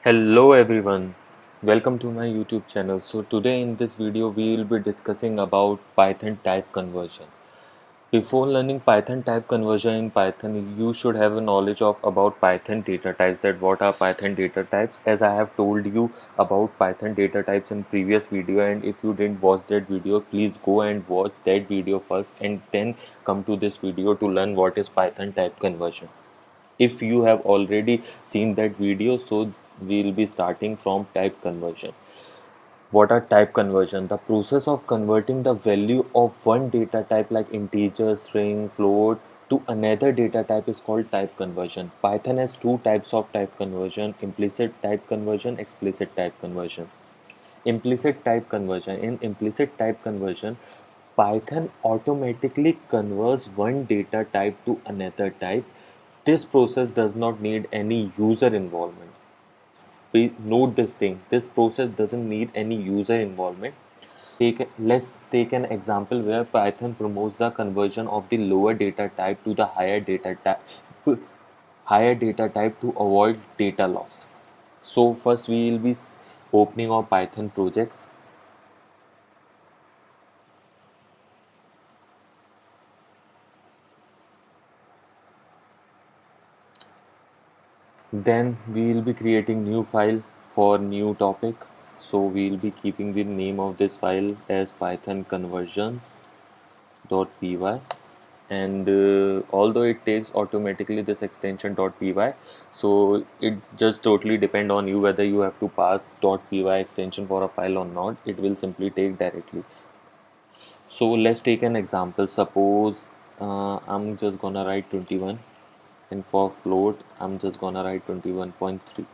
Hello everyone, welcome to my YouTube channel. So today in this video we will be discussing about Python type conversion. Before learning Python type conversion in Python, you should have a knowledge of about Python data types, that what are Python data types, as I have told you about Python data types in previous video. And if you didn't watch that video, please go and watch that video first and then come to this video to learn what is Python type conversion. If you have already seen that video, so we'll be starting from type conversion. What are type conversion? The process of converting the value of one data type like integer, string, float to another data type is called type conversion. Python has two types of type conversion: implicit type conversion, explicit type conversion. Implicit type conversion. In implicit type conversion, Python automatically converts one data type to another type. This process does not need any user involvement. Note this thing: this process doesn't need any user involvement. Let's take an example where Python promotes the conversion of the lower data type to the higher data type to avoid data loss. So first we will be opening our Python projects. Then we will be creating new file for new topic. So we will be keeping the name of this file as python conversions.py. And although it takes automatically this extension.py, so it just totally depend on you whether you have to pass .py extension for a file or not. It will simply take directly. So let's take an example. Suppose I'm just gonna write 21, and for float I'm just gonna write 21.3.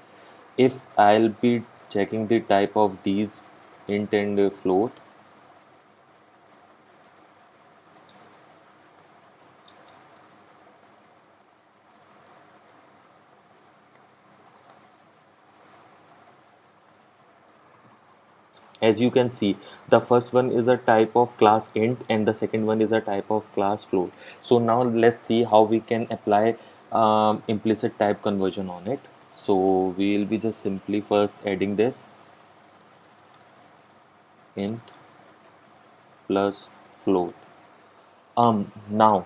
If I'll be checking the type of these int and float, as you can see, the first one is a type of class int and the second one is a type of class float. So now let's see how we can apply implicit type conversion on it. So we'll be just simply first adding this int plus float. Now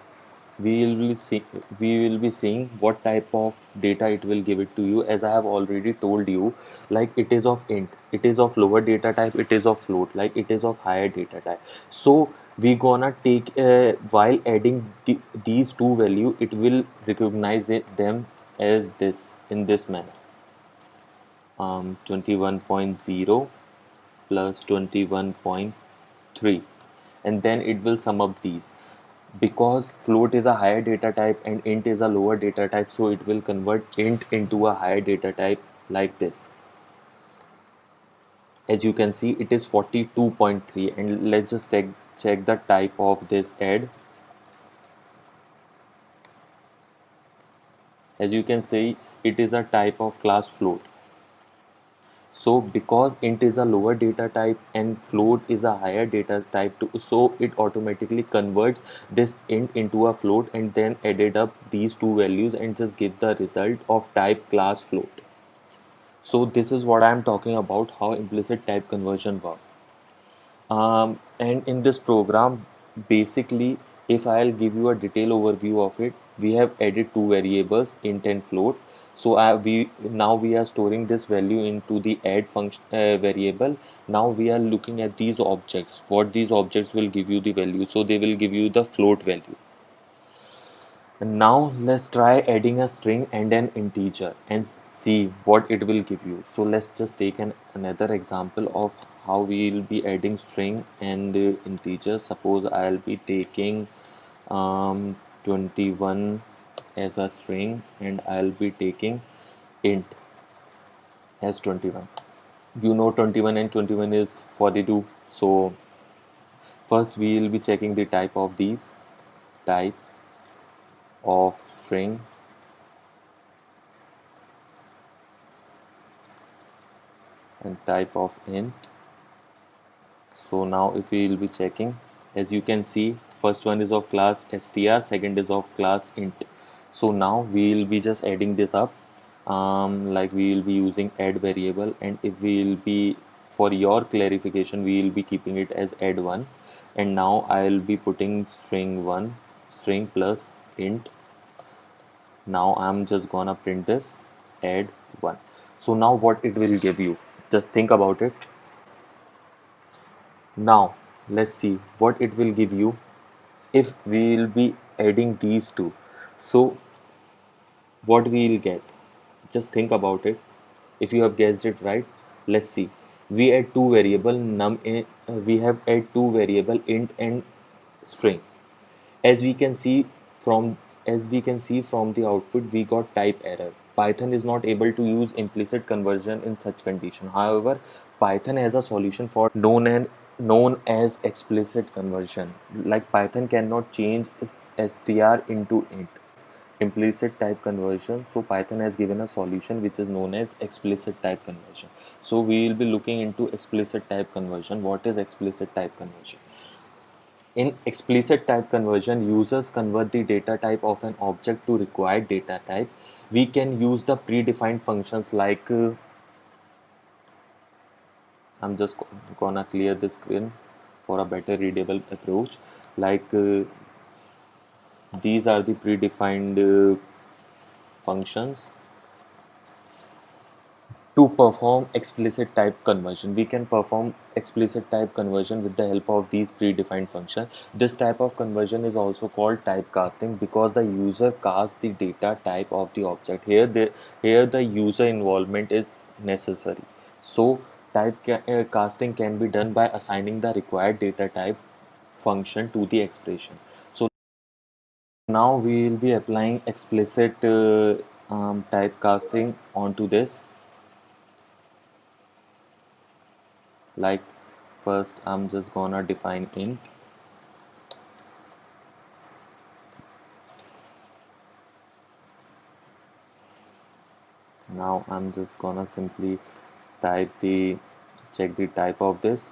we will be seeing what type of data it will give it to you. As I have already told you, like it is of int, it is of lower data type, it is of float, like it is of higher data type. So we gonna take while adding these two value, it will recognize them as this in this manner. 21.0 plus 21.3, and then it will sum up these. Because float is a higher data type and int is a lower data type, so it will convert int into a higher data type like this. As you can see, it is 42.3. And let's just check the type of this add. As you can see, it is a type of class float. So because int is a lower data type and float is a higher data type too, so it automatically converts this int into a float and then added up these two values and just get the result of type class float. So this is what I am talking about, how implicit type conversion works. And in this program, basically, if I'll give you a detailed overview of it, we have added two variables, int and float. So we are storing this value into the add function variable. Now we are looking at these objects. What these objects will give you the value? So they will give you the float value. And now let's try adding a string and an integer and see what it will give you. So let's just take another example of how we will be adding string and integer. Suppose I'll be taking 21 as a string and I'll be taking int as 21. You know 21 and 21 is 42. So first we will be checking the type of these, type of string and type of int. So now if we will be checking, as you can see, first one is of class str, second is of class int. So now we will be just adding this up. like we will be using add variable, and if we will be, for your clarification, we will be keeping it as add1. And now I'll be putting string1, string plus int. Now I'm just gonna print this add1. So now what it will give you, just think about it. Now let's see what it will give you if we will be adding these two. So what we will get, just think about it. If you have guessed it right, let's see. We add two variable we have add two variable int and string. As we can see from the output, we got type error. Python is not able to use implicit conversion in such condition. However, Python has a solution for known as explicit conversion. Like Python cannot change str into int, implicit type conversion. So Python has given a solution which is known as explicit type conversion. So we will be looking into explicit type conversion. What is explicit type conversion? In explicit type conversion, users convert the data type of an object to required data type. We can use the predefined functions like I'm just gonna clear the screen for a better readable approach. Like these are the predefined functions. To perform explicit type conversion, we can perform explicit type conversion with the help of these predefined functions. This type of conversion is also called typecasting because the user casts the data type of the object. Here the user involvement is necessary. So casting can be done by assigning the required data type function to the expression. So now we will be applying explicit typecasting onto this. Like first I'm just gonna define int. Now I'm just gonna simply check the type of this.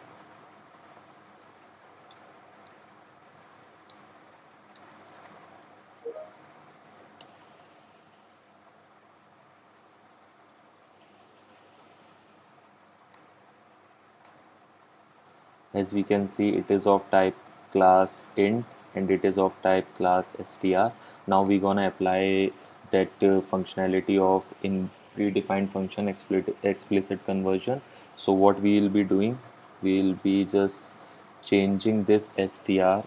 As we can see, it is of type class int and it is of type class str. Now we're gonna apply that functionality of in predefined function explicit conversion. So what we will be doing, we will be just changing this str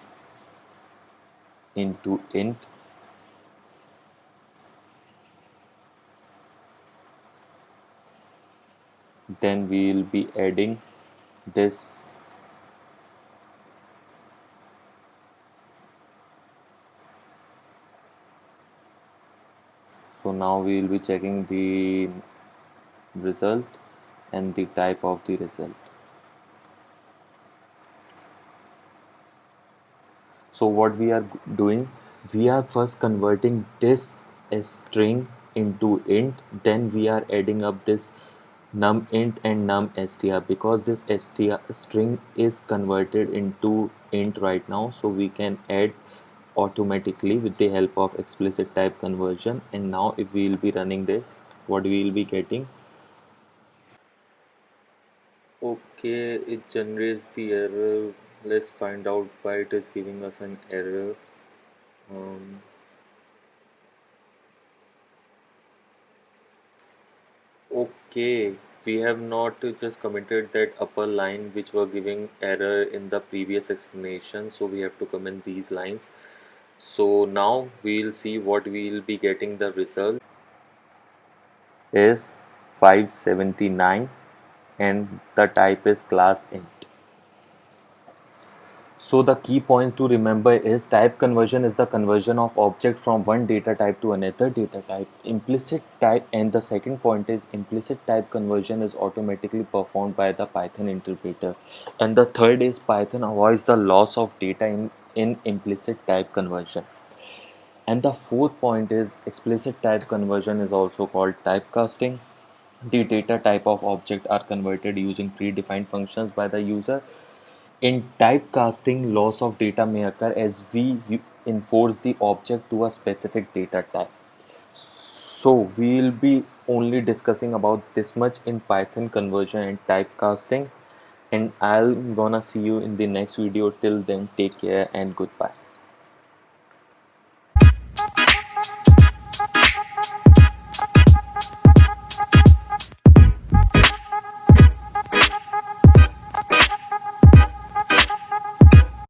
into int. Then we will be adding this. So now we will be checking the result and the type of the result. So what we are doing, we are first converting this string into int, then we are adding up this num int and num str. Because this string is converted into int right now, so we can add automatically with the help of explicit type conversion. And now if we will be running this, what we will be getting, okay, it generates the error. Let's find out why it is giving us an error. um, okay, we have not just commented that upper line which were giving error in the previous explanation, so we have to comment these lines. So now we'll see what we'll be getting. The result is 579 and the type is class int. So the key points to remember is type conversion is the conversion of object from one data type to another data type. Implicit type, and the second point is implicit type conversion is automatically performed by the Python interpreter. And the third is Python avoids the loss of data in implicit type conversion. And the fourth point is explicit type conversion is also called typecasting. The data type of object are converted using predefined functions by the user. In typecasting, loss of data may occur as we enforce the object to a specific data type. So we'll be only discussing about this much in Python conversion and typecasting, and I'm gonna see you in the next video. Till then, take care and goodbye.